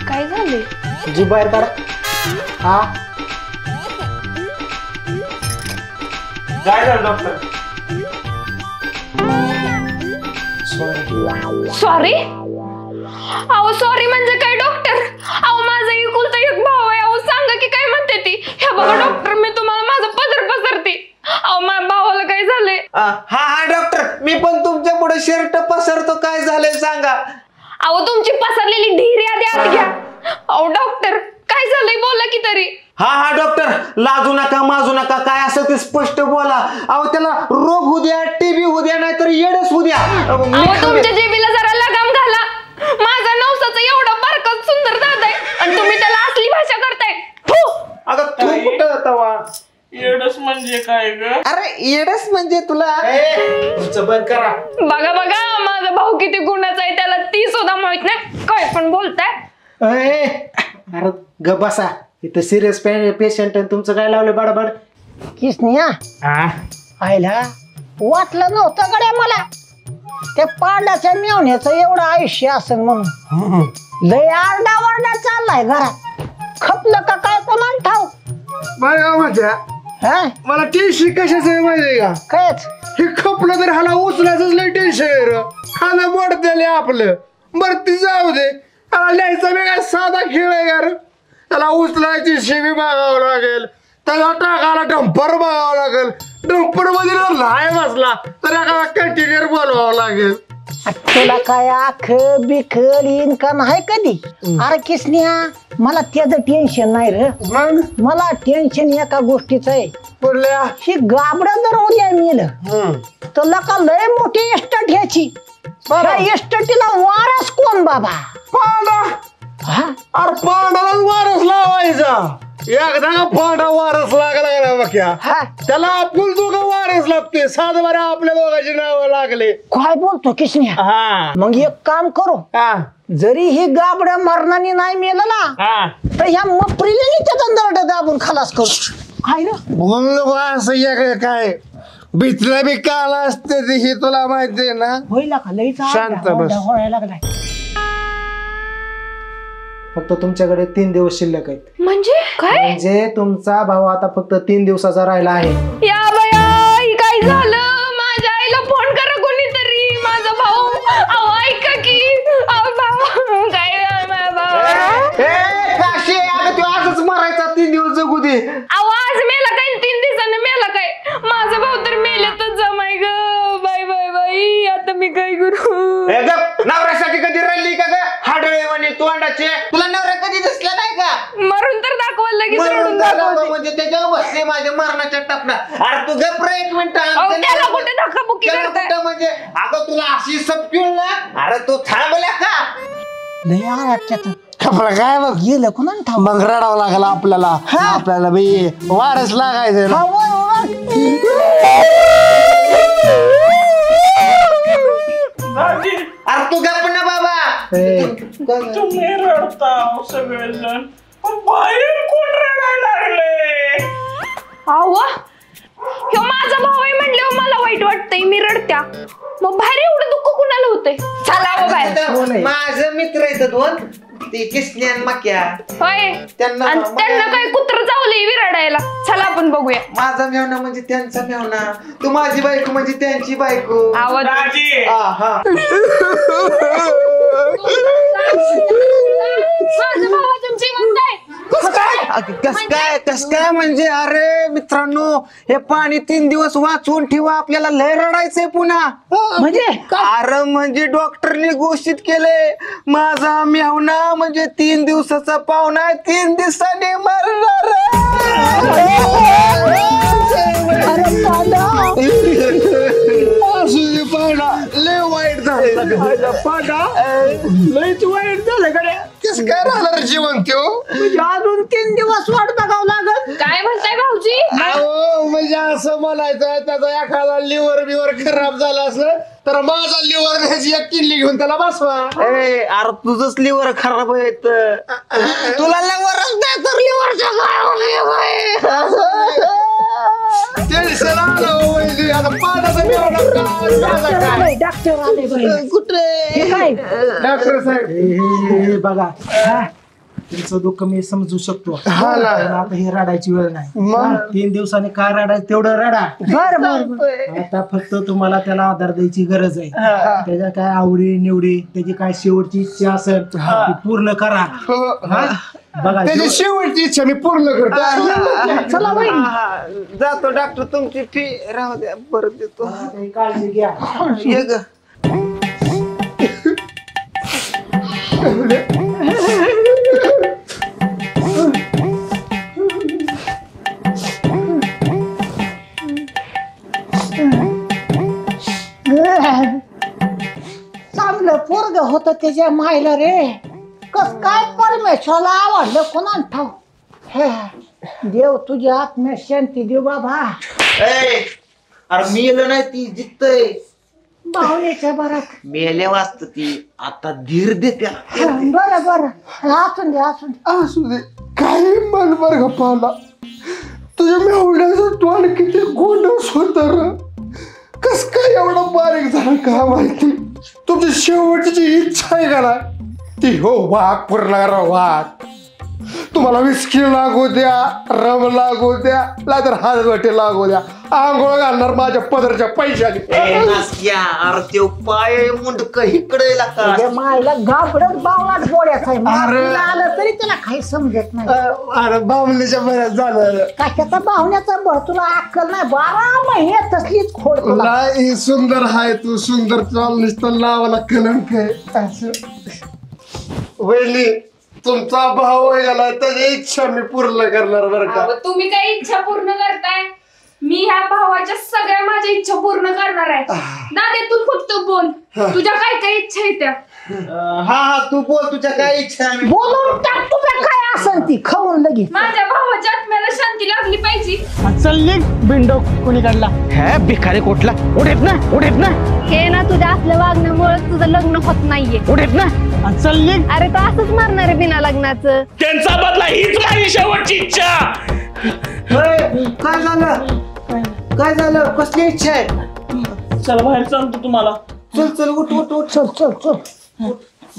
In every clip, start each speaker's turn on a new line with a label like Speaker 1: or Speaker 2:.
Speaker 1: काय झाले?
Speaker 2: जी बाहेर काढा. हा
Speaker 3: काय झालं डॉक्टर?
Speaker 1: सॉरी? अहो सॉरी म्हणजे काय डॉक्टर? अहो माझा एकुलता एक भाऊ आहे. अहो सांगा की काय म्हणते ती? हे बघा डॉक्टर, मी तुम्हाला माझं पदर पसरते. अहो माझ्या भावाला काय झालंय?
Speaker 3: हा हा डॉक्टर, मी पण तुमच्या पुढे शर्ट पसरतो. काय झालंय सांगा.
Speaker 1: अहो तुमची पसरलेली ढीर आधी आत घ्या. अहो डॉक्टर काय झालंय बोला की तरी.
Speaker 3: हा हा डॉक्टर, लाजू नका माजू नका, काय असेल ते स्पष्ट बोला. अहो त्याला रोग होऊ द्या, टीबी होऊ द्या, नाहीतर येडच होऊ द्या.
Speaker 1: अहो तुमच्या जेबीला जरा लगाम घाला. माझा नवसाचा एवढा बारका सुंदर दादा आहे आणि तुम्ही त्याला असली भाषा करताय.
Speaker 3: अगं तू कुठं तवा?
Speaker 4: येडस म्हणजे काय ग?
Speaker 3: अरे येडच म्हणजे तुला तुमचं बंद करा.
Speaker 1: बघा बघा माझा भाऊ किती गुणाचा आहे, त्याला ती सुद्धा माहित नाही. काय पण बोलताय.
Speaker 2: अरे ग बसा, इथं सिरियस पेशंट आहे. तुमचं काय लावलं बडबड?
Speaker 5: किसनिया आयला वाटलं नव्हतं गड्या मला त्या पांड्याच्या मेवण्याचं एवढं आयुष्य असेल म्हणून. लय आरडा वरडा चाललाय घरात. खपलं का काय कोणाला ठाव?
Speaker 6: मला टेन्शन कशाच आहे माहितीये का?
Speaker 5: कायच
Speaker 6: हे खपलं तर हाला उचलायचंच लय टेन्शन. खाणं मोड दिले आपलं. बरं ती जाऊ दे, त्याला लिहायचा वेगळा साधा खेळ आहे का रे? त्याला उचलायची शिवी बघावं लागेल, त्याला टाकायला डंपर बघावं लागेल. डंपर मध्ये नाही बसला तर एखादा कंटेनर बोलवावं लागेल.
Speaker 5: तुला काय आख बिखल येईन का नाही कधी? अरे किसनिया मला त्याचं टेन्शन नाही रे. मला टेन्शन एका गोष्टीचं आहे.
Speaker 6: पुढल्या
Speaker 5: ही गाबडं जर उद्या मेलं तर लका लय मोठी एस्टेट ह्याची. त्या एस्टेटीला वारस कोण बाबा?
Speaker 6: पांडा. अरे पांडालाच वारस लावायचा. एकदा का पांडा वारस लागला ना बघ्या, त्याला आपण दोघं वारस लागते. सात बारा आपल्या दोघांची नावं लागले.
Speaker 5: काय बोलतो किसनिया? मग एक काम करू, जरी ही गाबड मरणाने नाही मेलं ना तर ह्या मपरीने त्याचा दरड दाबून खलास करू. काय रे
Speaker 6: बोललो असं काय भितला बी काला असते हे तुला माहितीये ना?
Speaker 5: होईल का लई
Speaker 6: शांत बस.
Speaker 5: लागलाय.
Speaker 2: फक्त तुमच्याकडे 3 दिवस शिल्लक आहेत.
Speaker 1: म्हणजे काय?
Speaker 2: म्हणजे तुमचा भाऊ आता फक्त 3 दिवसाचा राहिला आहे.
Speaker 1: या बया ही काय झालं? माझ्या आईला फोन करा कोणीतरी. माझा भाऊ. अहो ऐका की. अहो भाऊ काय माझा भाऊ.
Speaker 3: काशी अगं तू आजच मरायचा. 3 दिवस जगू दे.
Speaker 1: अहो आज मेला काय 3 दिवसांनी मेला काय? माझा भाऊ तर मेले तर जमाय ग. बाय बाय बाई आता मी काय करू?
Speaker 3: नवऱ्यासाठी कधी राहिली का ग? हाडळे म्हणे तोंडाचे. तुला नवरा कधी दिसला नाही का?
Speaker 1: मरून तर दाखवायला लगेच रडून
Speaker 3: दाखवते. म्हणजे त्याच्यावर बसले माझ्या मरणाच्या टपना. अरे तू गप रे एक मिनिट.
Speaker 1: त्याला कुठे धक्काबुक्की करताय?
Speaker 3: म्हणजे अगं तुला अशी सपकिळ ना. अरे तू थांबल्या का?
Speaker 5: लय आराच्यात
Speaker 6: खपला काय बघ
Speaker 5: गेलं कुणाला ठाव?
Speaker 6: मग रडावं लागला आपल्याला. आपल्याला बी वारस लागायचं.
Speaker 3: अरे तू गप ना बाबा.
Speaker 4: तुम्ही रडता सगळेजण, पण बाहेर कोण रडायला लागले?
Speaker 1: अहो ह्यो माझा भाऊ आहे म्हणल्यावर मला वाईट वाटतंय. मी रडत्या. मग बाहेर एवढं दुःख कुणाला होतंय? चला बाहेर.
Speaker 3: माझं मित्र आहेत 2 ते किसनी आणि मक्या.
Speaker 1: होय
Speaker 3: त्यांना
Speaker 1: काय कुत्र चावलंय विरडायला. चला आपण बघूया.
Speaker 3: माझा मेवना म्हणजे त्यांचा मेवना. तू माझी बायको म्हणजे त्यांची बायको.
Speaker 1: आवाज
Speaker 4: दाजी
Speaker 1: माझा भाऊ अजून जिवंत आहे.
Speaker 3: कस काय म्हणजे? अरे मित्रांनो हे पाणी 3 दिवस वाचवून ठेवा. आपल्याला लय रडायचंय पुन्हा.
Speaker 5: म्हणजे
Speaker 3: अरे म्हणजे डॉक्टरने घोषित केले माझा मेवना म्हणजे 3 दिवसाचा पाहुणा 3 दिवसांनी मरणार.
Speaker 6: लय वाईट झालं. पांडा लयच वाईट झालं कडे. कस काय राहणार जीवन त्यो?
Speaker 5: अजून 3 दिवस वाट बघावं लागल.
Speaker 1: काय म्हणताय भाऊजी?
Speaker 6: अहो म्हणजे असं म्हणायचं त्याचा एखादा लिव्हर बिव्हर खराब झाला असलं तर माझा लिव्हर ह्याची एक किल्ली घेऊन त्याला बसवा.
Speaker 3: अरे तुझंच लिव्हर खराब आहे तुला लिव्हरच नाही तर लिव्हरचं
Speaker 6: टेन्शन आलं वहिनी. आता पाण्याचा मेवणा काय
Speaker 5: डॉक्टर आले बाई.
Speaker 3: कुठे
Speaker 5: हे काय
Speaker 6: डॉक्टर साहेब.
Speaker 2: हे बघा तुमचं दुःख मी समजू शकतो.
Speaker 6: हा ना.
Speaker 2: पण आता हे रडायची वेळ नाही.
Speaker 6: मग?
Speaker 2: 3 दिवसाने काय रडायचं तेवढं रडा.
Speaker 5: बर बर
Speaker 2: आता फक्त तुम्हाला त्याला आधार द्यायची गरज आहे. त्याच्या काय आवडी निवडी त्याची काय शेवटची इच्छा असेल ती पूर्ण करा. हा? बघा
Speaker 6: त्याची शेवटची इच्छा मी पूर्ण करतो.
Speaker 5: चला बाई.
Speaker 3: जातो डॉक्टर तुमची फी राहू द्या परत देतो.
Speaker 2: काही काळजी घ्या.
Speaker 3: ये ग
Speaker 5: चांगलं पोरग होत त्याच्या मायला रे. कस काय परमेश्वराला आवडलं कोणा ठाव. देव तुझ्या आत्म्यात शांती देव बाबा.
Speaker 3: अरे मेलं नाही ती जितय
Speaker 5: बाहुल्याच्या बरात
Speaker 3: मेल्या वाचत ती आता धीर दे त्याला.
Speaker 5: बरं बरं असून दे असून दे.
Speaker 6: असू दे काही मन बरं पाला तुझ्या मेवण्याचं तोंड किती गोंडस होत र. कस काय एवढं बारीक झालं का माहिती. तुमची शेवटची इच्छा आहे का ना ती हो वाघ पूर्ण करा वाघ. तुम्हाला विस्की लागू द्या रम लागू द्या नाहीतर हातगटे लागू द्या आंघोळ घालणार माझ्या पदरच्या पैशाने.
Speaker 3: अरे ते पाय मुंडक इकडे
Speaker 5: तुझ्या मायला गाबडत बावलाच बोळ्याचा आहे. मला आलं तरी त्याला काही समजत नाही.
Speaker 6: अरे बामणीच्या बऱ्याच झालं.
Speaker 5: कशाचा बाहुण्याचा बळ तुला अक्कल नाही. 12 महिने तसलीच खोड तुला.
Speaker 6: नाही सुंदर हाय तू सुंदर चाल नुसतं नावाला कलंक आहे असं. वहिनी तुमचा भाव आहे गेला त्याची इच्छा मी पूर्ण करणार बरं का.
Speaker 1: अहो, तुम्ही काही इच्छा पूर्ण करताय. मी ह्या भावाच्या सगळ्या माझ्या इच्छा पूर्ण करणार आहे. दादा तू फक्त बोल तुझ्या काय काय इच्छा आहेत त्या.
Speaker 3: हा तू बोल तुझ्या काय इच्छा आहे.
Speaker 5: बोलून टाक तुझ्या काय असन ती खाऊन लगेच.
Speaker 1: माझ्या भावाच्या आत्म्याला शांती लागली पाहिजे.
Speaker 2: चल निघ बिंडो कोणी काढला.
Speaker 3: हे भिकारी कोटला उडेत ना
Speaker 7: हे ना तुझ्या असल्या वागण्यामुळे तुझं लग्न होत नाहीये.
Speaker 3: उडेत ना.
Speaker 2: चल निघ.
Speaker 7: अरे तो असंच मारणार आहे बिना लग्नाचं.
Speaker 4: त्यांचा बदला हीच माझी शेवटची इच्छा.
Speaker 3: काय झालं कसली इच्छा आहे.
Speaker 4: चला बाहेर सांगतो तुम्हाला.
Speaker 3: चल उठ
Speaker 5: चल चल चल.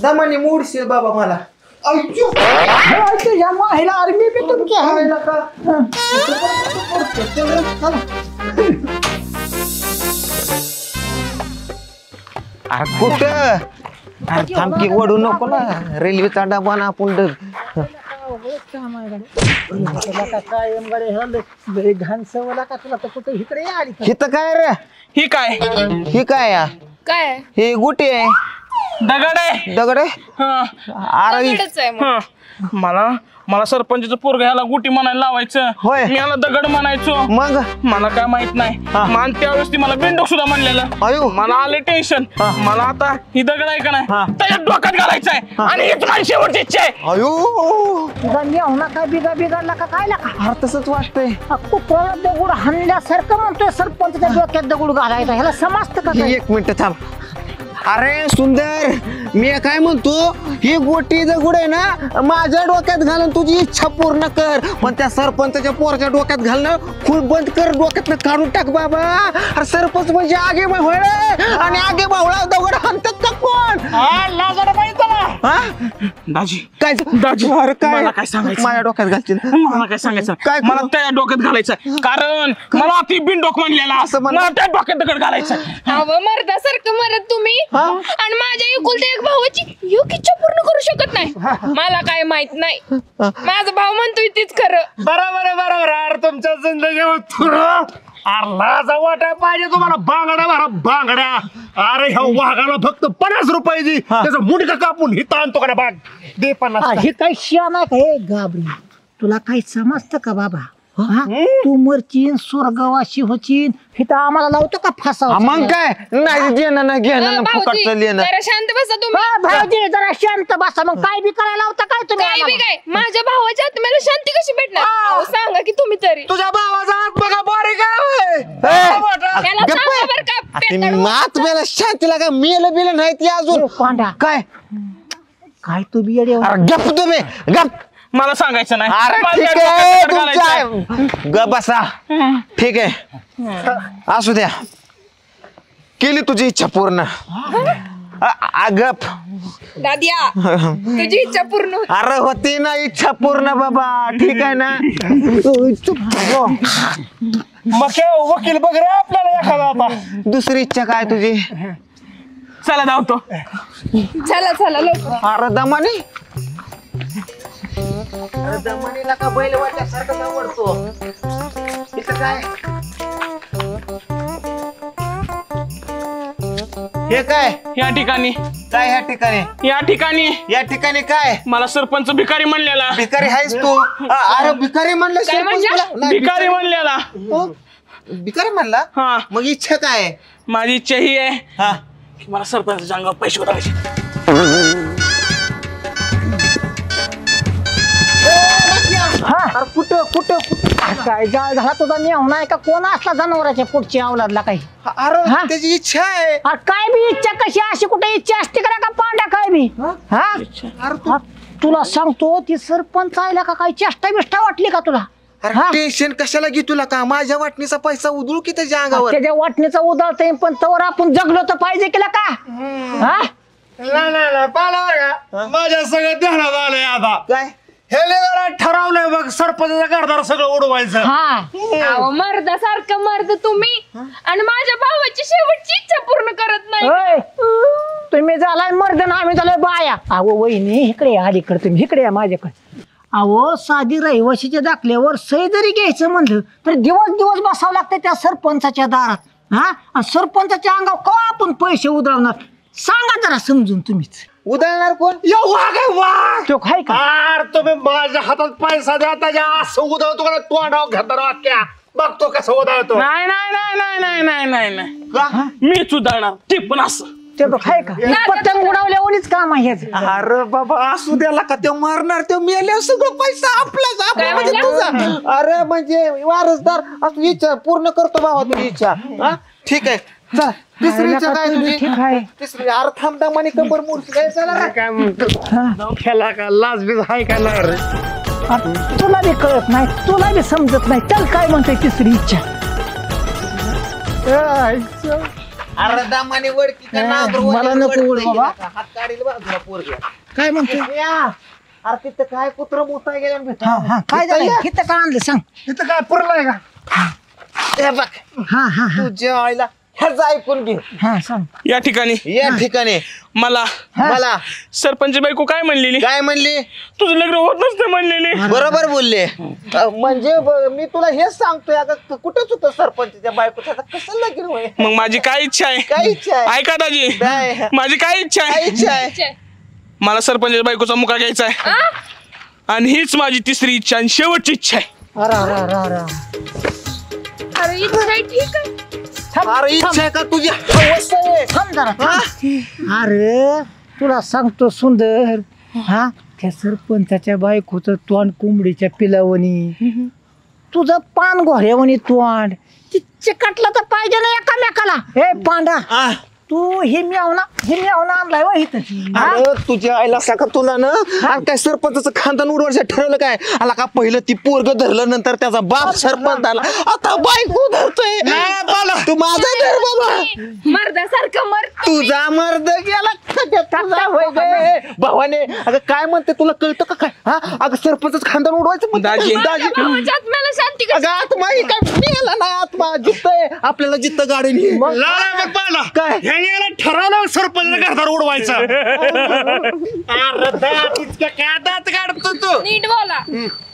Speaker 3: दमाने मोडशील बाबा मला.
Speaker 5: तुझ्या मायला अरे मी बी तुमच्या हायला का.
Speaker 3: अरे कुठं अरे थांबकी ओढू नको ना रेल्वेचा डबा ना आपण
Speaker 5: काय घाण सवला का तुला तर कुठे इकडे आली.
Speaker 3: हिथं काय रे
Speaker 4: ही काय
Speaker 3: ही काय या
Speaker 1: काय
Speaker 3: हे गुटे आहे
Speaker 4: दगड आहे.
Speaker 3: दगड आहे. अरे
Speaker 1: दगडच आहे मग.
Speaker 4: मला सरपंचाचं पोरग ह्याला गुटी म्हणायला लावायचं.
Speaker 3: होय.
Speaker 4: मी ह्याला दगड म्हणायचो.
Speaker 3: मग
Speaker 4: मला काय माहित नाही. मान त्यावेळेस ती मला बिंडोक सुद्धा म्हणलेलं.
Speaker 3: अयो
Speaker 4: मला आले टेन्शन. मला आता ही दगड आहे का नाही त्याच्या डोक्यात घालायचंय आणि हीच माझी शेवटची इच्छा आहे.
Speaker 3: अयो
Speaker 5: तुझा मेवना काय बिघडला का काय का.
Speaker 3: अरे तसंच वाटतंय.
Speaker 5: कुठं दगड हाणल्यासारखं म्हणतोय सरपंचच्या डोक्यात दगड घालायचा. ह्याला समजतं का काय?
Speaker 3: एक मिनिट थांब. अरे सुंदर मी काय म्हणतो ही गोटी दगड आहे ना माझ्या डोक्यात घालून तुझी इच्छा पूर्ण कर. पण त्या सरपंचाच्या पोरच्या डोक्यात घालणं फुल बंद कर. डोक्यातनं काढून टाक बाबा. अरे सरपंच म्हणजे आगे बावळ आणि आगे बावळा दगड हाणतात का कोण.
Speaker 4: दाजी
Speaker 3: काय
Speaker 4: दाजी
Speaker 3: अरे काय
Speaker 4: मला काय सांगायचं.
Speaker 3: माझ्या डोक्यात घालतील.
Speaker 4: मला काय सांगायचं
Speaker 3: काय
Speaker 4: मला त्या डोक्यात घालायचं कारण मला ती बिनडोक म्हणलेला
Speaker 3: असं म्हण.
Speaker 4: मला त्या डोक्यात दगड घालायचं.
Speaker 1: अहो मर्दासारखं मरत तुम्ही आणि माझ्या एकुलत्या एक भावाची योग इच्छा पूर्ण करू शकत नाही. मला काय माहित नाही. माझा भाऊ म्हणतोय तीच खरं.
Speaker 6: बरोबर अरे तुमच्या जिंदगीवर अरे लाजा वाटाय पाहिजे तुम्हाला. बांगड्या मारा बांगड्या. अरे ह्या वाघाला फक्त 50 रुपये दे त्याचं मुंडका कापून हिता आणतो का बाग दे 50.
Speaker 5: हे काही शिया नाही का हे गाबरी. तुला काही समजतं का बाबा. हा तू मरचीन स्वर्गवासी होचीन हिथं आम्हाला लावतो का फासा.
Speaker 3: मग काय नाही घेणं ना घेणं
Speaker 1: भाऊजी,
Speaker 3: फुकट लेणं.
Speaker 1: जरा शांत बसा तुम्ही.
Speaker 5: भाऊजी जरा शांत बसा. मग काय बी करायला लावता काय तुम्ही
Speaker 1: काय बी
Speaker 5: आम्हाला?
Speaker 1: काय माझ्या भावाच्या आत्म्याला शांती कशी भेटणार. अहो, सांगा की तुम्ही तरी.
Speaker 3: तुझ्या भावाचा हात बघा बारीक आहे. महात्म्याला शांतीला काय मेलं बिलं नाही ती अजून
Speaker 5: पांडा
Speaker 3: काय
Speaker 5: काय तू बी येडे
Speaker 3: अरे गप तुम्ही गप
Speaker 4: मला सांगायचं नाही
Speaker 3: अरे
Speaker 4: मला
Speaker 3: ठीक
Speaker 4: डोक्यात
Speaker 3: आहे
Speaker 4: दगड घालायचा.
Speaker 3: तुमच्या गप बसा ठीक आहे असू द्या केली तुझी इच्छा पूर्ण गप
Speaker 1: दादिया तुझी इच्छा पूर्ण होती.
Speaker 3: अरे होती ना इच्छा पूर्ण बाबा ठीक आहे ना
Speaker 6: मग काय वकील बघ रे आपल्याला एखादा आता
Speaker 3: दुसरी इच्छा काय तुझी
Speaker 4: चला धावतो
Speaker 1: चला चला लवकर.
Speaker 3: अरे दमानी दमानीला का बैल वाटल्यासारखं आवडतो इथं काय हे काय
Speaker 4: या ठिकाणी
Speaker 3: काय ह्या ठिकाणी काय
Speaker 4: मला सरपंच भिकारी म्हणलेला
Speaker 3: भिकारी आहेस तू अरे भिकारी म्हणलं
Speaker 1: काय म्हणला?
Speaker 3: नाही,
Speaker 4: भिकारी म्हणलेला
Speaker 3: भिकारी म्हणला
Speaker 4: हा
Speaker 3: मग इच्छा काय आहे?
Speaker 4: माझी इच्छा ही आहे
Speaker 3: हा
Speaker 4: की मला सरपंचाच्या अंगावर पैसे उधळायचे
Speaker 3: अरे कुठं
Speaker 5: काय जाळ झाला तुझा नेऊ नाही का कोण असला जनावराच्या पुढची अवलादला काही
Speaker 3: अरे
Speaker 5: हा?
Speaker 3: त्याची इच्छा आहे
Speaker 5: अरे काय बी इच्छा कशी अशी कुठे इच्छा असते का पांड्या काय बी हा
Speaker 3: अरे तू
Speaker 5: तुला सांगतो ती सरपंच आयला का काही चेष्टा बिष्टा वाटली का तुला
Speaker 3: अरे
Speaker 5: हा?
Speaker 3: टेन्शन कशाला घे तुला का माझ्या वाटणीचा पैसा उधळू की त्याच्या अंगावर
Speaker 5: त्याच्या वाटणीचा उदाळता येईल पण तवर आपण जगलो तर पाहिजे केला का हा
Speaker 6: नाही पाला का माझ्या सगळं ध्यानात आलंय आता
Speaker 3: काय
Speaker 6: हे लेगाला ठरवलंय बघ सरपंचाचा कारभार सगळं उडवायचं
Speaker 5: हा
Speaker 1: अहो मर्दासारखं मर्द तुम्ही आणि माझ्या भावाची शेवटची इच्छा पूर्ण करत नाही.
Speaker 5: ओय, तुम्ही झालाय मर्दन आम्ही झालोय बाया अहो वहिनी इकडे या अलीकडे तुम्ही इकडे या माझ्याकडे अहो साधी रहिवाशीच्या दाखल्यावर सही जरी घ्यायचं म्हणलं तर दिवस बसावं लागतं त्या सरपंचाच्या दारात हा आणि सरपंचाच्या अंगावर का आपण पैसे उधळणार सांगा जरा समजून तुम्हीच
Speaker 3: उधळणार कोण
Speaker 5: तो काय का
Speaker 6: अरे तुम्ही माझ्या हातात पैसा द्या त्याच्या असं उधळतो का तोंडाव घेता वाक्या बघतो कसं उधळतो
Speaker 4: नाही नाही नाही नाही नाही नाही नाही नाही मीच उधळणार ते पण असं
Speaker 5: ते बघ आहे का हे पतंग उडवल्यावरच काम आहे ह्याचं.
Speaker 3: अरे बाबा असू द्याला का ते मारणार ते मेल्यावर सगळं पैसा आपलाच आपला म्हणजे तुझा अरे म्हणजे वारसदार असं इच्छा पूर्ण करतो बाबा तुझी इच्छा हा ठीक आहे चल तिसरी इच्छा काय तुझी
Speaker 5: ठीक आहे
Speaker 3: तिसरी अरे थांब दमानी कंबर मूर्ती काय चला रे.
Speaker 6: काय म्हणतो खेळा का लाज बीज हाय का नाही रे
Speaker 5: आता तुला बी कळत नाही तुला बी समजत नाही चल काय म्हणतोय तिसरी इच्छा
Speaker 3: अरे दमानी वडकी का नागर
Speaker 5: मला नको ओढ बाबा.
Speaker 3: हात काढील बाजूला पोरग्या
Speaker 5: काय म्हणतोय
Speaker 3: अरे तिथं काय कुत्र मोठा गेला
Speaker 5: हा हा काय झालं इथं का आणलं सांग
Speaker 6: इथं काय पुरलाय का
Speaker 3: हे बघ
Speaker 5: हा हा हा
Speaker 3: तुझ्या आईला ह्याचं ऐकून घे
Speaker 5: हा सांग
Speaker 4: या ठिकाणी
Speaker 3: या ठिकाणी
Speaker 4: मला
Speaker 3: मला
Speaker 4: सरपंच बायको काय म्हणलेली
Speaker 3: काय म्हणली
Speaker 4: तुझं लग्न होत नसते म्हणलेली
Speaker 3: बरोबर बोलले म्हणजे मी तुला हेच सांगतोय अगं कुठंच होतं सरपंचच्या बायको त्याचा कसं लगीन होय
Speaker 4: मग माझी काय इच्छा
Speaker 3: काय
Speaker 4: आहे
Speaker 3: इच्छा आहे
Speaker 4: ऐका दाजी
Speaker 3: काय?
Speaker 4: माझी काय इच्छा
Speaker 3: काय
Speaker 4: आहे
Speaker 3: इच्छा आहे
Speaker 4: मला सरपंच बायकोचा मुका घ्यायचा आहे आणि हीच माझी तिसरी इच्छा आणि शेवटची इच्छा आहे
Speaker 5: अरे अरे अरे अरे
Speaker 1: अरे इच्छा आहे, ठीक आहे.
Speaker 3: अरे इच्छा आहे का तुझी हवस आहे
Speaker 5: थांब जरा थांब. अरे तुला सांगतो सुंदर हा त्या सरपंचाच्या बायकोचं तोंड कोंबडीच्या पिलावणी तुझं पान घोड्यावणी तोंड ती चिकटलं तर पाहिजे ना एकामेकाला हे पांडा तू हे मिळवणा आणलाय व इथं हा?
Speaker 3: अरे तुझ्या आईला सका तुला ना आणि काय सरपंचाचं खानदान उडवायचं ठरवलं काय आला का पहिलं ती पोरग धरलं नंतर त्याचा बाप सरपंच आला आता बायको धरतोय तू माझा धर बाबा
Speaker 1: मर्दासारखं मर्द
Speaker 3: तुझा मर्द गेला खड्ड्यात तुझा होय गं. भावाने अगं काय म्हणते तुला कळतं का काय हा अगं सरपंच खानदान उडवायचं म्हणते.
Speaker 4: दाजी.
Speaker 3: दाजी.
Speaker 1: भावाच्या आत्म्याला शांती
Speaker 3: अगं आत्मा ही काय मेला नाही आत्मा जिथं आपल्याला जिथं गाडी नेईल.
Speaker 6: लाला पाला
Speaker 3: काय?
Speaker 6: ह्याने याला ठरवलं सरपंच घरदार उडवायचं अरे दात इतक्या काय दात काढतो तू
Speaker 1: नीट बोला.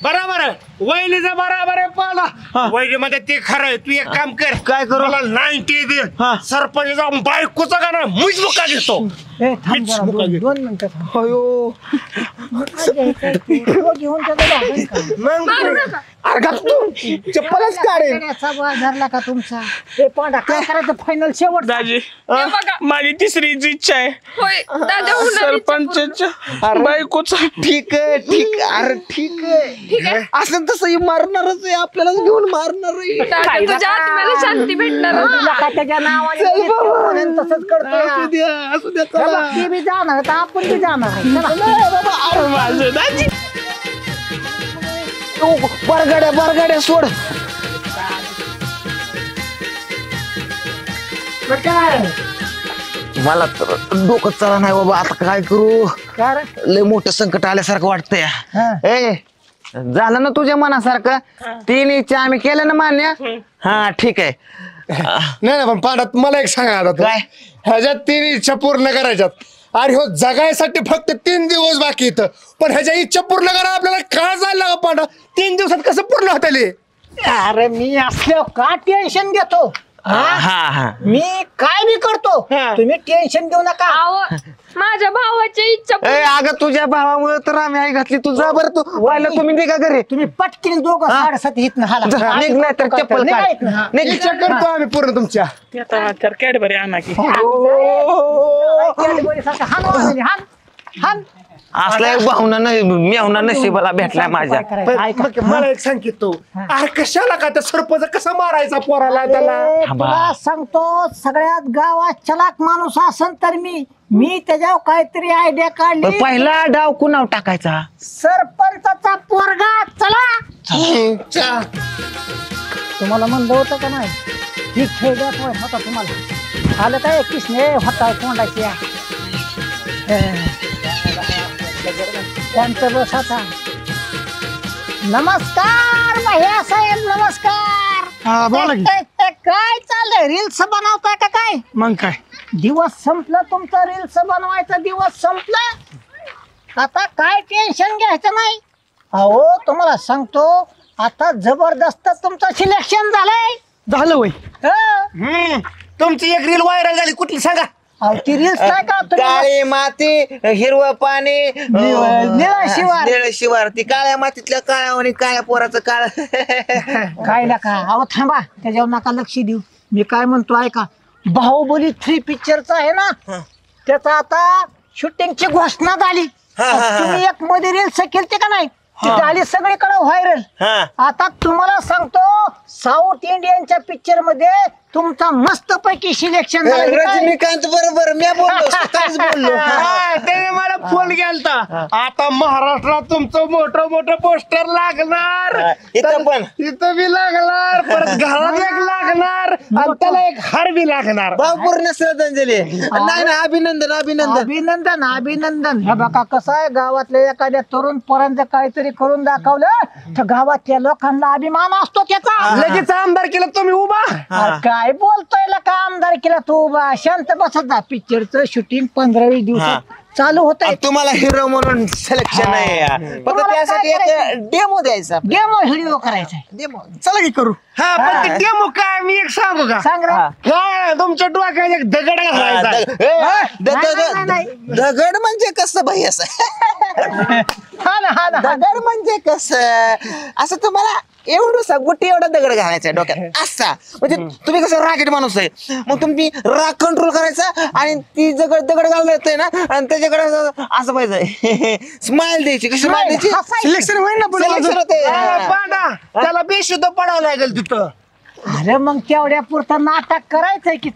Speaker 6: बरोबर आहे वहिनीचा बरोबर आहे पाला वहिनी मध्ये ते खरं आहे तू एक काम कर
Speaker 3: काय करू?
Speaker 6: मला 90 दे
Speaker 3: हा.
Speaker 6: सरपंच जाऊन बायकोचा का ना मुच मुका घेतो
Speaker 5: ए, थांब जरा, दोन मिनिटं थांब.
Speaker 3: अयो
Speaker 5: काय घ्यायचं? घेऊन त्याचं दाबून काढ.
Speaker 6: मग
Speaker 1: मारू नका.
Speaker 3: अरे गप तू चप्पलच काढेल
Speaker 5: गड्याचा बाजारला का तुमचा हे पांडा काय करायचं फायनल शेवट
Speaker 4: दाजी
Speaker 1: हे बघा
Speaker 4: माझी तिसरीच इच्छा आहे
Speaker 1: होय दादा होणार इच्छा पूर्ण.
Speaker 4: सरपंचाच्या बायकोचा.
Speaker 3: ठीक आहे ठीक आहे अरे ठीक आहे असं तसं मारणारच आहे आपल्यालाच घेऊन मारणार आहे
Speaker 1: दादा तुझ्या आत्म्याला शांती भेटणार
Speaker 5: तुला काय त्याच्या नावाने इतकं म्हणून तसंच करतोय
Speaker 3: असू द्या असू द्या
Speaker 5: हे
Speaker 3: चला.
Speaker 5: बघ, ते बी जाणार तर आपण बी जाणार आहे. चला.
Speaker 4: अरे माझं दाजी.
Speaker 3: बरगड्या सोड मला तर डोकं चला नाही बाबा आता काय करू
Speaker 5: काय रे?
Speaker 3: लय मोठं संकट आल्यासारखं वाटतंय
Speaker 5: हा.
Speaker 3: ए झालं ना तुझ्या मनासारखं 3 इच्छा आम्ही केलं ना मान्य हा ठीक आहे
Speaker 6: नाही पण पांडात मला एक सांगा आता तू.
Speaker 3: काय?
Speaker 6: ह्याच्यात 3 इच्छा पूर्ण करायच्यात अरे हो जगायसाठी फक्त 3 दिवस बाकी इथं पण ह्याच्या इच्छा पूर्ण करा आपल्याला काय झालं का पांडा 3 दिवसात कसं पूर्ण होता
Speaker 5: अरे मी असल्यावर का टेन्शन घेतो हा?
Speaker 3: हा
Speaker 5: मी काय बी करतो तुम्ही टेन्शन घेऊ नका
Speaker 1: अहो माझ्या भावाची इच्छा
Speaker 3: ए
Speaker 1: पूर्ण-
Speaker 3: अगं तुझ्या भावामुळे तर आम्ही आई घातली तू जा बरं तू व्हायला तुम्ही निघा घरी
Speaker 5: तुम्ही पटकीन दोघं 7:30 इथनं हाला
Speaker 3: जा, निघ नाही तर चप्पल
Speaker 5: निघा
Speaker 3: काढ.
Speaker 5: इथनं.
Speaker 3: निघ.
Speaker 6: इच्छा करतो आम्ही पूर्ण तुमच्या
Speaker 4: ते आता तर कॅडबरी आणा की.
Speaker 5: कॅडबरीसारखं हाण वाजवली, हाण, हाण.
Speaker 3: असला एक भावना नाही मेवना नशिबाला भेटलाय माझ्या
Speaker 5: काय करायचं? ऐका.
Speaker 6: मग मला एक सांगित तू अरे कशाला का त्या सरपंच कसा मारायचा पोराला त्याला
Speaker 5: ए, तुला सांगतो सगळ्यात गावात चलाक माणूस असन तर मी त्याच्यावर काहीतरी आयडिया
Speaker 3: पण
Speaker 5: काढली
Speaker 3: पहिला डाव कुणाव टाकायचा
Speaker 5: सरपंचाचा पोरगा चला तुम्हाला म्हणलं होतं का नाही ही खेळ होता तुम्हाला आलं काय किसने होता तोंडाची त्यांचं बस आता नमस्कार भैया साहेब नमस्कार
Speaker 6: बोला की.
Speaker 5: काय चाललंय रील्स बनवताय का काय
Speaker 6: मग काय
Speaker 5: दिवस संपलं तुमचं रील्स बनवायचा दिवस संपलं आता काय टेन्शन घ्यायचं नाही अहो तुम्हाला सांगतो आता जबरदस्त तुमचं सिलेक्शन झालंय
Speaker 6: झालं वय
Speaker 5: हं.
Speaker 6: तुमची एक रील व्हायरल झाली कुठली सांगा
Speaker 5: अहो ती रील्स काय का तुम्ही
Speaker 3: काळी माती हिरवं पाणी
Speaker 5: निळं शिवार.
Speaker 3: निळं शिवार ती काळ्या मातीतल्या काळ्या आणि काळ्या पोराचं काळ
Speaker 5: काय नका अहो थांबा त्याच्यावर नका लक्ष देऊ मी काय म्हणतो ऐका बाहुबली 3 पिक्चरचा आहे ना त्याचा आता शूटिंगची घोषणा झाली तुम्ही एक मध्ये रील्स केलते का नाही ती झाली सगळीकडे व्हायरल आता तुम्हाला सांगतो साऊथ इंडियनच्या पिक्चर मध्ये तुमचा मस्त पैकी सिलेक्शन झालं काय?
Speaker 3: रजनीकांत बरोबर मी बोललो सकाळीच बोललो
Speaker 6: त्याने मला फोन केलता आता महाराष्ट्रात तुमचं मोठं पोस्टर लागणार
Speaker 3: इथं पण
Speaker 6: इथं बी लागणार परत घरात एक लागणार आणि त्याला एक हार बी लागणार
Speaker 3: भावपूर्ण श्रद्धांजली नाही ना अभिनंदन अभिनंदन
Speaker 5: अभिनंदन अभिनंदन हे बघा कसं आहे गावातल्या एखाद्या तरुण पोरांचं काहीतरी करून दाखवलं तर गावातल्या लोकांना अभिमान असतो त्याचा
Speaker 6: लगेच आमदार केलं तुम्ही उभा
Speaker 5: अरे काय बोलतोय का आमदार केला तू बा शांत बसत जा पिक्चरचं शूटिंग 15-20 दिवसात चालू होत
Speaker 3: आणि तुम्हाला हिरो म्हणून सिलेक्शन आहे फक्त
Speaker 5: तुम्हाला
Speaker 3: त्यासाठी
Speaker 5: काय
Speaker 3: एक डेमो द्यायचा
Speaker 5: गेम व्हिडिओ करायचा
Speaker 3: डेमो
Speaker 6: चला की करू हा पण ते डेमो काय मी एक सांगू का
Speaker 5: सांग रे
Speaker 6: काय तुमच्या डोक्यात एक दगड घालायचा
Speaker 5: नाही, नाही.
Speaker 3: दगड म्हणजे कसं भाई असं
Speaker 5: हा ना
Speaker 3: दगड म्हणजे कसं असं तुम्हाला एवढं गुटी एवढा दगड घालायचा डोक्यात असा म्हणजे तुम्ही कसं राकेट माणूस आहे मग तुम्ही राग कंट्रोल करायचा आणि ती दगड घालता येतोय ना आणि त्याच्याकडे असं पाहिजे स्माइल द्यायची कशी स्माइल द्यायची
Speaker 5: हसायचं.
Speaker 6: सिलेक्शन होईल ना पण
Speaker 3: Selection होते.
Speaker 6: पांडा त्याला बेशुद्ध पडावं लागेल तिथं
Speaker 5: अरे मग तेवढ्या पुरतं नाटक करायचंय की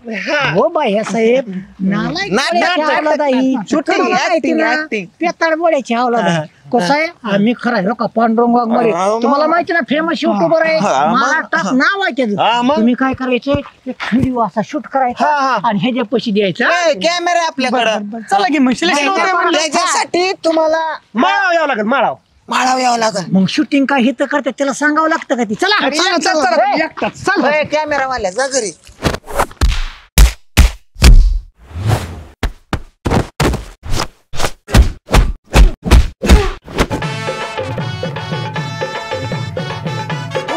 Speaker 5: हो बाई साहेब नालायक
Speaker 3: नाटक,
Speaker 5: बोड्याची औलाद आहे.
Speaker 3: shooting,
Speaker 5: तुला माहिती
Speaker 3: acting,
Speaker 5: ना,
Speaker 3: acting.
Speaker 5: पेताड बोड्याची औलाद आहे. कसं आहे आम्ही खरं आहे हो का पांडुरंग वाघमारे तुम्हाला माहिती ना फेमस युट्यूबर आहे महाराष्ट्रात नाव आहे त्याचं तुम्ही काय करायचं एक व्हिडिओ असा शूट करायचा आणि ह्याच्या पैसे द्यायचा
Speaker 3: कॅमेरा आपल्याकडं
Speaker 6: चला की मग सिलेक्शन होतंय म्हणलं.
Speaker 3: त्याच्यासाठी तुम्हाला
Speaker 6: माळाव यावं लागेल माळाव
Speaker 3: माळावं यावं लागल
Speaker 5: मग शूटिंग काय हिथं करतात त्याला सांगावं लागतं का ती चला
Speaker 6: चला एकटाच चल
Speaker 3: कॅमेरा वाल्या जा घरी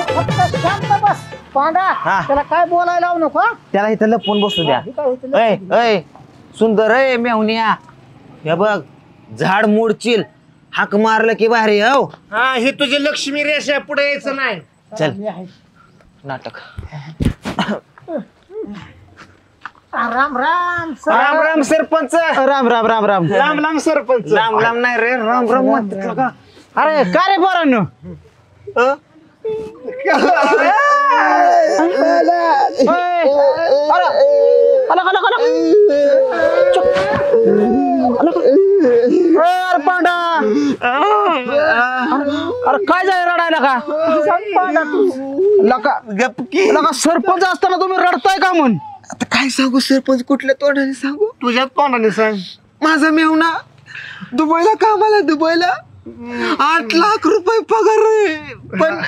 Speaker 5: फक्त शांत बस पांडा त्याला काय बोलायला लावू नको हा?
Speaker 3: त्याला इथं लपून बसू द्या
Speaker 5: हे काय इथं
Speaker 3: ऐ ऐ सुंदर ऐ मेहुनिया हे बघ झाड मोडशील हाक मारलं की भारी हो.
Speaker 2: हा ही तुझी लक्ष्मी रेषा पुढे यायचं नाही.
Speaker 3: चल नाटक.
Speaker 5: राम राम
Speaker 3: राम राम सरपंच.
Speaker 8: राम राम राम राम
Speaker 2: लांब लांब सरपंच.
Speaker 3: राम राम नाही रे राम राम म्हणतात का.
Speaker 8: अरे काय रे पोरांनो पांडा अरे काय जाय रडायला का लका सरपंच असताना तुम्ही रडताय का म्हण.
Speaker 3: आता काय सांगू सरपंच कुठल्या तोंडाने सांगू.
Speaker 2: तुझ्याच तोंडाने सांग.
Speaker 3: माझा मेवना दुबईला कामाला दुबईला 8 लाख रुपये पगार रे. पण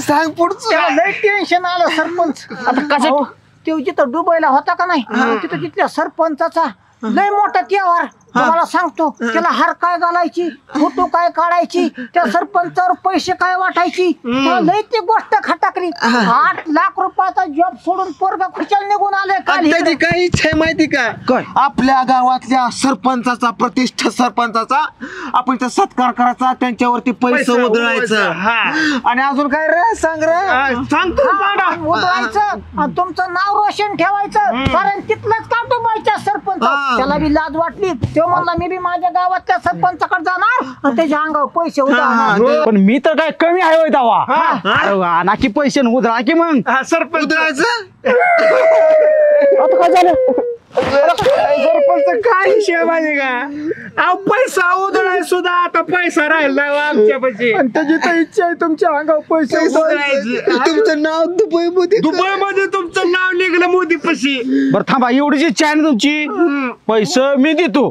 Speaker 3: सांग पुढचं.
Speaker 5: लय टेन्शन आलं सरपंच. आता कसं तो जिथं दुबईला होता का नाही तिथं तिथल्या सरपंचाचा लय मोठा त्यौहार. तुम्हाला सांगतो त्याला हार काय घालायची फोटो काय काढायची त्या सरपंचावर पैसे काय वाटायची त्याला लय ती गोष्ट खटाकली. 8 लाख रुपयाचा जॉब सोडून पोरगा खुशाल निघून आले.
Speaker 3: त्याची काय इच्छा आहे माहिती का. आपल्या गावातल्या सरपंचाचा प्रतिष्ठा सरपंचाचा आपण त्या सत्कार करायचा त्यांच्यावरती पैसे उधळायचं. आणि अजून काय रे सांग रे.
Speaker 5: उधळायचं आणि तुमचं नाव रोशन ठेवायचं. कारण तिथलंच का दुबईच्या सरपंच त्याला बी लाज वाटली. तो म्हणला मी बी माझ्या गावातल्या सरपंचाकडे जाणार आणि त्याच्या अंगावर पैसे उधळणार.
Speaker 8: पण मी तर काय कमी आहे होय दावा. नाकी पैसे उधळा की मग
Speaker 3: सरपंच उधळायचं.
Speaker 8: आता काय झालं.
Speaker 2: सरपंच काय विषय माहिती का. अहो पैसा उधळाय सुद्धा आता पैसा राहिला आमच्यापाशी.
Speaker 8: त्याची तर इच्छा आहे तुमच्या अंगावर पैसे
Speaker 3: तुमचं नाव दुबईमध्ये
Speaker 2: दुबईमध्ये तुमचं नाव निघलं मोदीपाशी.
Speaker 8: बरं थांबा एवढी जी चॅन तुमची पैसे मी देतो.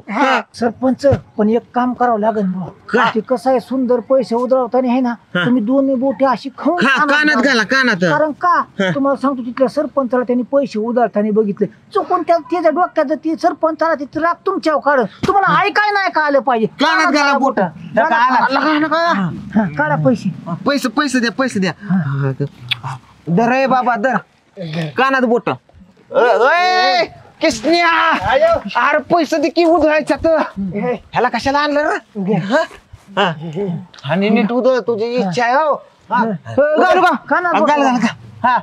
Speaker 5: सरपंच पण एक काम करावं लागेल बुवा. ते कसं आहे सुंदर पैसे उधळवताना आहे ना तुम्ही दोन्ही बोटे अशी खाऊन
Speaker 3: कानात घाला कानात.
Speaker 5: कारण का तुम्हाला सांगतो तिथल्या सरपंचाला त्यांनी पैसे उधळताना बघितले चुकून त्याच्या डोक्यात ती सरपंचाला तिथे राग तुमच्यावर काढ. तुम्हाला ऐकाय नाही का आलं पाहिजे.
Speaker 3: कानात घाला बोट.
Speaker 5: काढा पैसे.
Speaker 3: पैसे पैसे द्या पैसे द्या. दर रे बाबा दर. कानात बोट. किसन्या अरे पैसे दे की उधळायचा तर ह्याला कशाला आणलं रे. आणि नीट उधळ तुझी इच्छा आहे हो. घालू का
Speaker 5: कानात
Speaker 3: घाल घाल का. हा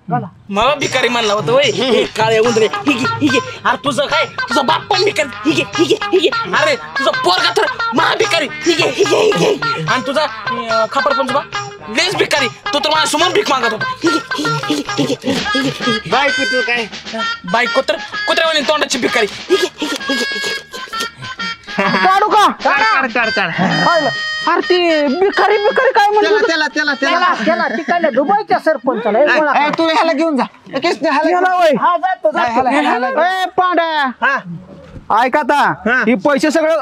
Speaker 4: मला भिकारी म्हणला होता वय काळे उंदरे हिगे अरे तुझं काय तुझा बाप पण भिकारी हिगे अरे तुझा पोरगा तर महा भिकारी हिगे आणि तुझा खापर पण तुझा लेस भिकारी तो तर माझ्या समोर भीक मागत होता हिगे
Speaker 2: बायको तू काय
Speaker 4: बायको तर कुत्र्यावानी तोंडाची भिकारी
Speaker 8: काढू का. अरे ती बिकारी बिकारी काय म्हणतो.
Speaker 3: त्याला त्याला त्याला
Speaker 5: त्याला तिकडल्या दुबईच्या सरपंचाला एक गोळा करा.
Speaker 3: तू ह्याला घेऊन जा. किसन्या
Speaker 5: हा, जातो, जातो.
Speaker 8: ए पांड्या ऐका आता ही पैसे सगळं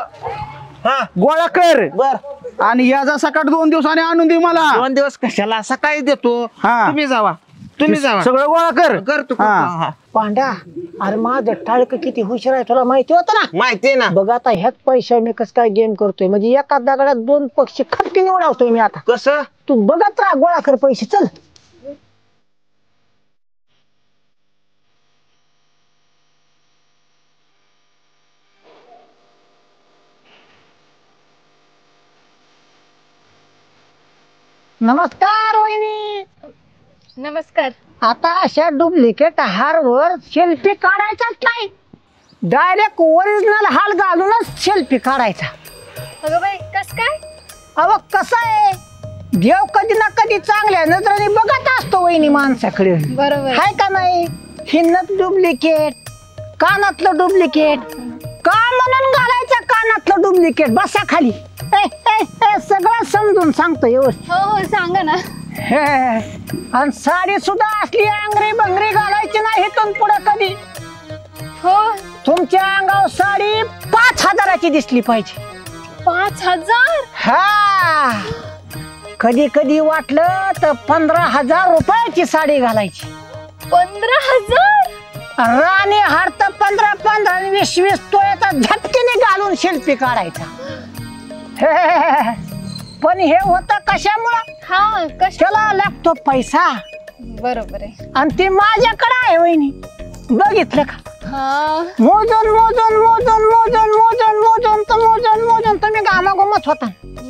Speaker 8: गोळा कर
Speaker 3: बर
Speaker 8: आणि याचा सकाळ 2 दिवसांनी आणून दे मला.
Speaker 3: 2 दिवस कशाला सकाळी देतो.
Speaker 8: हा.
Speaker 3: तुम्ही जावा
Speaker 8: सगळं गोळा कर.
Speaker 3: करतो
Speaker 8: हा.
Speaker 5: पांडा अरे माझं टाळक किती हुशार आहे तुला माहिती होतं ना.
Speaker 3: माहितीये ना.
Speaker 5: बघ आता ह्याच पैसा मी कसं काय गेम करतोय म्हणजे एका दगडात 2 पक्षी खटकी निवडावतोय मी आता.
Speaker 3: कसं
Speaker 5: तू बघत राहा गोळा कर पैसे चल. नमस्कार वहिनी.
Speaker 7: नमस्कार.
Speaker 5: आता अशा डुप्लिकेट हारवर सेल्फी काढायचाच नाही. डायरेक्ट ओरिजिनल हार घालूनच सेल्फी काढायचा.
Speaker 7: अगं बाई कस काय.
Speaker 5: अहो कसं आहे देव कधी ना कधी चांगल्या नजरेने बघत असतो वहिनी माणसाकडे.
Speaker 7: बरोबर.
Speaker 5: हाय का नाही. हिन्नत डुप्लिकेट कानातलं डुप्लिकेट का म्हणून घालायचं कानातलं डुप्लिकेट. बसा खाली. सगळं समजून सांगतो व्यवस्थित.
Speaker 7: हो हो सांगा ना.
Speaker 5: आणि साडी सुद्धा असली अंगरी बंगरी घालायची नाही इथून पुढे कधी.
Speaker 7: हो.
Speaker 5: तुमच्या अंगावर साडी 5,000ची दिसली पाहिजे.
Speaker 7: 5,000.
Speaker 5: हा कधी कधी वाटलं तर 15,000 रुपयाची साडी घालायची.
Speaker 7: 15,000.
Speaker 5: राणी हार तर 15 आणि 20 तोळ्याचा झटकीने घालून सेल्फी काढायचा. पण हे होतं कशामुळं.
Speaker 7: हा
Speaker 5: त्याला लागतो पैसा.
Speaker 7: बरोबर आहे.
Speaker 5: आणि ते माझ्याकडे आहे वहिनी बघितलं का. मोजून मोजून मोजून मोजून मोजून मोजून तर मोजून मोजून तुम्ही घामाघुमत होता.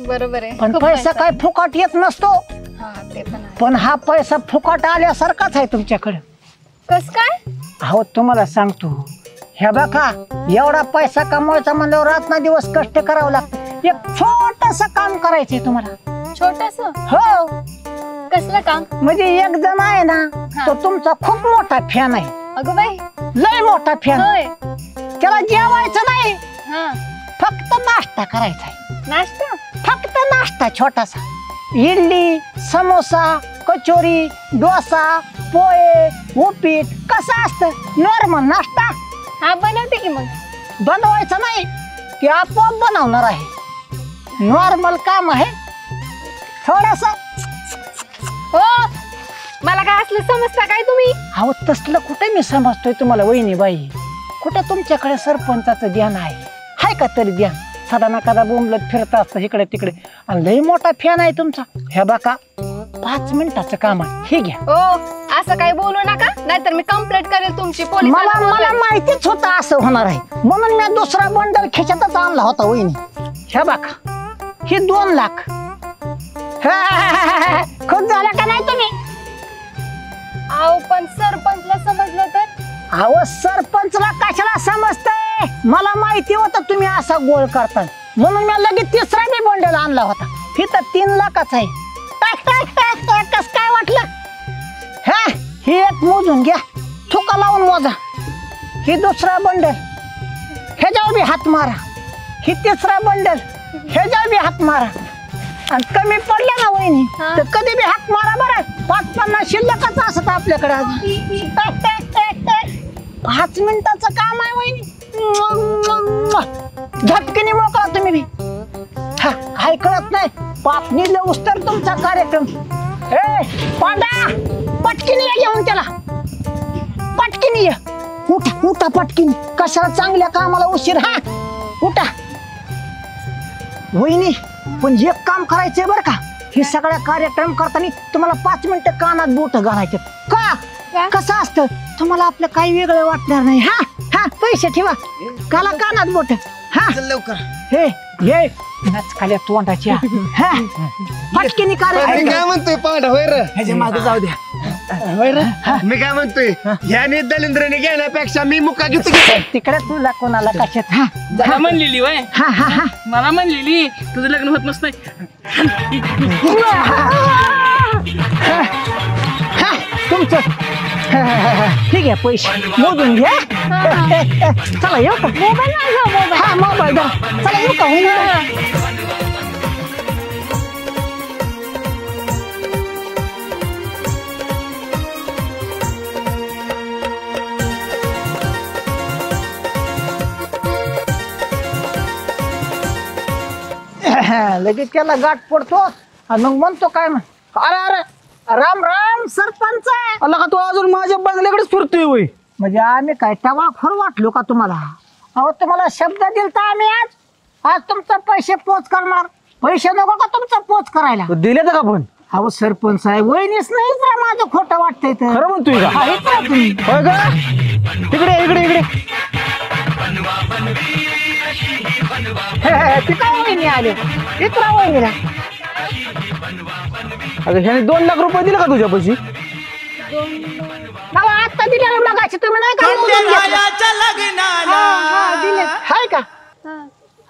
Speaker 7: बरोबर आहे.
Speaker 5: पण पैसा काय फुकट येत नसतो.
Speaker 7: ते पण आहे.
Speaker 5: पण हा पैसा फुकट आल्यासारखाच आहे तुमच्याकडे.
Speaker 7: कस काय?
Speaker 5: अहो तुम्हाला सांगतो, ह्या बघा एवढा पैसा कमवायचा म्हणल्यावर रात्र दिवस कष्ट करावं लागतं. एक छोटस काम करायचंय तुम्हाला.
Speaker 7: छोटस?
Speaker 5: हो.
Speaker 7: कसलं काम?
Speaker 5: म्हणजे एक जण आहे ना, तो तुमचा खूप मोठा फॅन आहे.
Speaker 7: अगं बाई,
Speaker 5: लय मोठा फॅन. त्याला जेवायचं नाही,
Speaker 7: हा
Speaker 5: फक्त नाश्ता करायचा आहे.
Speaker 7: नाश्ता?
Speaker 5: फक्त नाश्ता छोटासा. इडली, समोसा, कचोरी, डोसा, पोहे, उपीट, कसं असतं नॉर्मल नाश्ता.
Speaker 7: हा बनवते की. मग
Speaker 5: बनवायचं नाही, ते आपोआप बनवणार आहे. नॉर्मल काम आहे थोडस.
Speaker 7: हो, मला काय असलं समजता काय तुम्ही?
Speaker 5: अहो तसलं कुठे मी समजतोय तुम्हाला वहिनी बाई. कुठं तुमच्याकडे सरपंचाचं ध्यान आहे का तरी ध्यान? सदा ना कदा बोंबलत फिरत असतं इकडे तिकडे. आणि लय मोठा फॅन आहे तुमचा. ह्या बघा 5 मिनिटाचं काम आहे, हे घ्या.
Speaker 7: हो, असं काही बोलू नका, नाहीतर मी कंप्लेंट करेल तुमची पोलीस.
Speaker 5: मला माहितीच होतं असं होणार आहे, म्हणून मी दुसरा बंडल खिशातच आणला होता वहिनी. ह्या बघा हे 2 लाख. खुश झाला का नाही तुम्ही?
Speaker 7: अहो पण सरपंचला समजलं तर?
Speaker 5: अहो सरपंचला कशाला समजतंय? मला माहिती होतं तुम्ही असा गोळ करता, म्हणून मी लगेच तिसरा बी बंडल आणला होता. ही तर 3 लाखाच आहे. कस काय वाटलं? हा, ही एक मोजून घ्या, थुका लावून मोजा. ही दुसरा बंडल, ह्याच्यावर बी हात मारा. ही तिसरा बंडल, ह्याच्यावर बी हात मारा. आणि कमी पडलं ना वहिनी तर कधी बी हात मारा बरं. 5-50 शिल्लकच असत आपल्याकडे. 5 मिनिटाचं काम आहे वहिनी. झटकीने मोकळा तुम्ही बी. हा, काय कळत नाही, पापणी लवस तर तुमचा कार्यक्रम. पांडा, पटकीने या घेऊन त्याला. पटकीने या. उठा उठा पटकीने. कशाला चांगल्या कामाला उशीर. हा उठा वहिनी. पण एक काम करायचंय बरं का, हे सगळ्या कार्यक्रम करताना तुम्हाला 5 मिनिटं कानात बोट घालायचे. का कसं असतं तुम्हाला आपलं काही वेगळं वाटणार नाही. हा हा, पैसे ठेवा, काला कानात बोट. हा
Speaker 3: लवकर.
Speaker 5: हे ये नचकाल्या तोंडाच्या. हा पटकीने कार्यक्रम.
Speaker 3: काय म्हणतोय पांढरा होय रे?
Speaker 2: ह्याच्या मागे जाऊ द्या.
Speaker 3: मी काय म्हणतोय, ह्याने दलिंद्रने घेण्यापेक्षा मी मुका घेतो.
Speaker 5: तिकडे तुला कोणाला कशात. हा
Speaker 4: जरा म्हणलेली वय,
Speaker 5: हा हा हा.
Speaker 4: मला म्हणलेली तुझं लग्न होत नसतंय.
Speaker 5: तुमचं ठीक आहे, पैसे मोजून घ्या. चला येऊ का? मोबाईल. हा मोबाईल द्या. चला येऊ का? लगेच त्याला गाठ पडतो आणि मग म्हणतो काय म्हण, अरे अरे राम राम सरपंच.
Speaker 8: अला का तू अजून माझ्या बंगल्याकडेच फिरतोय वय?
Speaker 5: म्हणजे आम्ही काय टवाळखोर वाटलो का तुम्हाला? अहो तुम्हाला शब्द दिलता आम्ही आज तुमचा पैसे पोच करणार. पैसे नको का तुमचा पोच करायला?
Speaker 8: दिले का पण?
Speaker 5: अहो सरपंच साहेब वहिनीच नाही तर माझं खोटं वाटतंय तर.
Speaker 8: खरं म्हणतोय का?
Speaker 5: हा, इकडे तुम्ही.
Speaker 8: होय का? इकडे इकडे इकडे.
Speaker 5: ती काय वहिनी आले? इकडे वहिनीला.
Speaker 8: अगं ह्याने 2 लाख रुपये दिले का तुझ्या पैसे?
Speaker 5: आता दिलेलं मगाशी तुम्ही नाही का मोजून घेतलं? हाय का?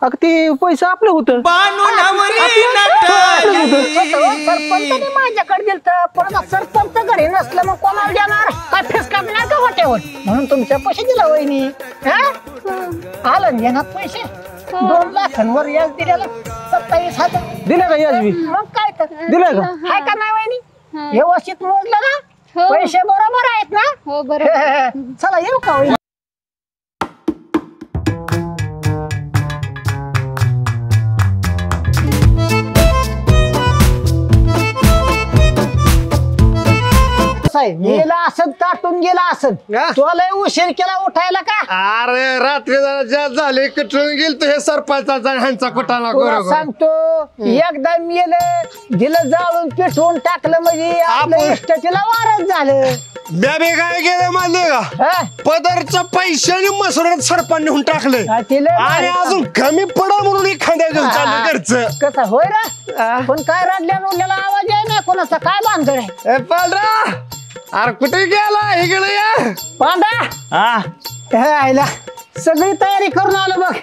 Speaker 8: अगं ते पैसे आपलं होतं.
Speaker 5: सरपंचाने माझ्याकडे दिलं, पण सरपंच घरी नसलं मग कोणाला देणार? काय फेसका नाही का वाटेवर? म्हणून तुमच्या पैसे दिला वहिनी. आलं घेणार पैसे 2 लाखांवर याच दिलेलं 27,000
Speaker 8: दिले का याजवी?
Speaker 5: मग काय तर
Speaker 8: दिलंय का?
Speaker 5: हाय का नाही वहिनी? व्यवस्थित मोजलं ना? पैसे बरोबर आहेत ना?
Speaker 7: हो बरोबर.
Speaker 5: चला येऊ का वहिनी? झालाय गेला असं ताटून गेला असं तुला लय उशीर केला उठायला का
Speaker 6: अरे रात्री जरा जास्त झाले कटळून गेल तर हे सरपंचाचा आणि ह्यांचा कुटाणा
Speaker 5: तुला
Speaker 6: करू
Speaker 5: सांगतो एकदा मेलं दिलं जाळून पिठवून टाकलं म्हणजे आपल्या इष्टतीला वारच झालं
Speaker 6: बॅबे काय केलं माहिती का
Speaker 5: हा?
Speaker 6: पदरच्या पैशाने मसुरात सरपंच नेऊन टाकले
Speaker 5: हा, तिला
Speaker 6: आणि अजून कमी पडा म्हणून एखाद्या घेऊन चाललं घरचं
Speaker 5: कसं होय रे पण काय रडल्या रोडल्याला आवाज आहे ना कोणाचा काय बांधर आहे
Speaker 6: ए पांढरा अरे कुठे गेला इकडे या
Speaker 5: पांडा आयला सगळी तयारी करून आलो बघ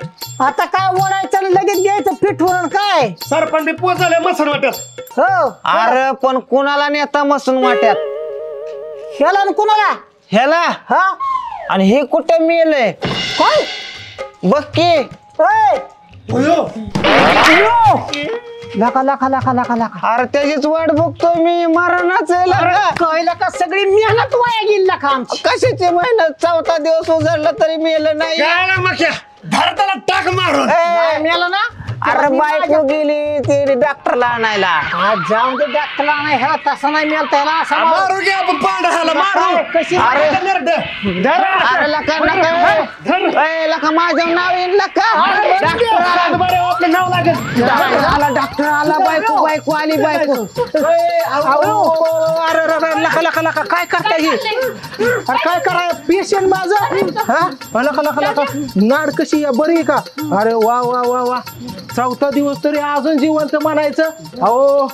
Speaker 5: आता काय ओढायचं आणि लगेच घ्यायचं पिठवून काय
Speaker 6: सरपंच पोचाले मसूर वाटत
Speaker 5: हो
Speaker 3: अरे पण कुणाला नेता मसून वाट्यात
Speaker 5: ह्याला आणि कुणाला
Speaker 3: ह्याला
Speaker 5: हा
Speaker 3: आणि हे कुठे मेलय
Speaker 5: काय
Speaker 3: बघ की
Speaker 5: ओय! लाका लाका लाका लाका लाका
Speaker 3: अरे त्याचीच वाट बघतोय मी मरणाच
Speaker 5: कळलं का सगळी मेहनत वाया गेली लाका आमची
Speaker 3: कशाची मेहनत चौथा दिवस उजळला तरी मेलं नाही
Speaker 6: काय ना मग धरताला टाक मारून
Speaker 5: नाही मेलं ना
Speaker 3: अरे बायको गेली ते डॉक्टरला आणायला
Speaker 5: आज जाऊन ते डॉक्टरला नाही ह्याला तसा नाही मिळत त्याला असा
Speaker 6: मारू घ्या आपण पांढऱ्याला मारू
Speaker 5: कशी
Speaker 3: अरे लका नका ए, लका माझं नाव येईल लका डॉक्टर आला बायको बायको आली बायको
Speaker 2: अरे लका लका लका काय करता ही अरे काय करा पेशंट माझं हा लका लका लका नाड कशी आहे, बरी आहे का अरे वा वा वा वा चौथा दिवस तरी अजून जिवंत म्हणायचं अहो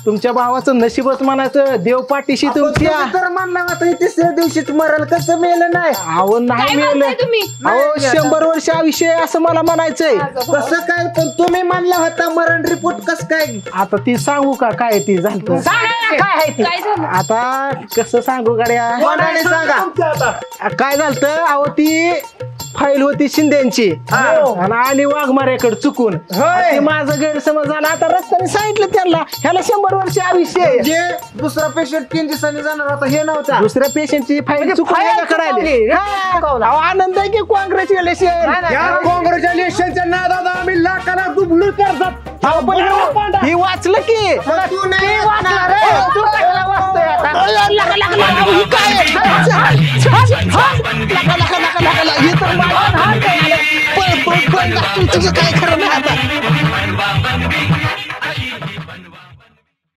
Speaker 2: तुमच्या भावाचं नशीबच म्हणायचं देव पाठीशी तुमच्या
Speaker 3: तर म्हणला होता तिसऱ्या दिवशीच मरल कसं मेलं नाही
Speaker 2: अहो नाही मिळलं
Speaker 7: तुम्ही
Speaker 2: अहो 100 वर्ष आयुष्य आहे असं मला म्हणायचंय
Speaker 3: कसं काय पण तुम्ही म्हणला होता मरण रिपोर्ट कस काय
Speaker 2: आता ती सांगू का काय ती झालं
Speaker 5: काय आहे ते
Speaker 7: काय झालं
Speaker 2: आता कसं सांगू गाड्या
Speaker 3: कोणाने सांगा
Speaker 2: काय झालं अहो ती फाईल होती शिंदेची आणि आली वाघमाऱ्याकडे चुकून ते माझं गैरसमज झाला आता रस्त्याने सांगितलं त्यांना ह्याला 100 वर्ष आयुष्य आहे.
Speaker 3: जे दुसरा पेशंट 3 दिवसांनी जाणार होता हे नव्हता
Speaker 2: दुसऱ्या पेशंटची फाईल चुकून
Speaker 5: file
Speaker 2: याच्याकडे आली. हा. अहो, आनंद आहे की कॉंग्रॅच्युलेशन
Speaker 6: या कॉंग्रॅच्युलेशनच्या नादात आम्ही लाखाला दुबळी करतात
Speaker 2: ही वाचलं की
Speaker 3: तू नाही
Speaker 5: वाचला रे. तू कशाला वाचतोय आता?
Speaker 2: तुझं काय खरं नाही आता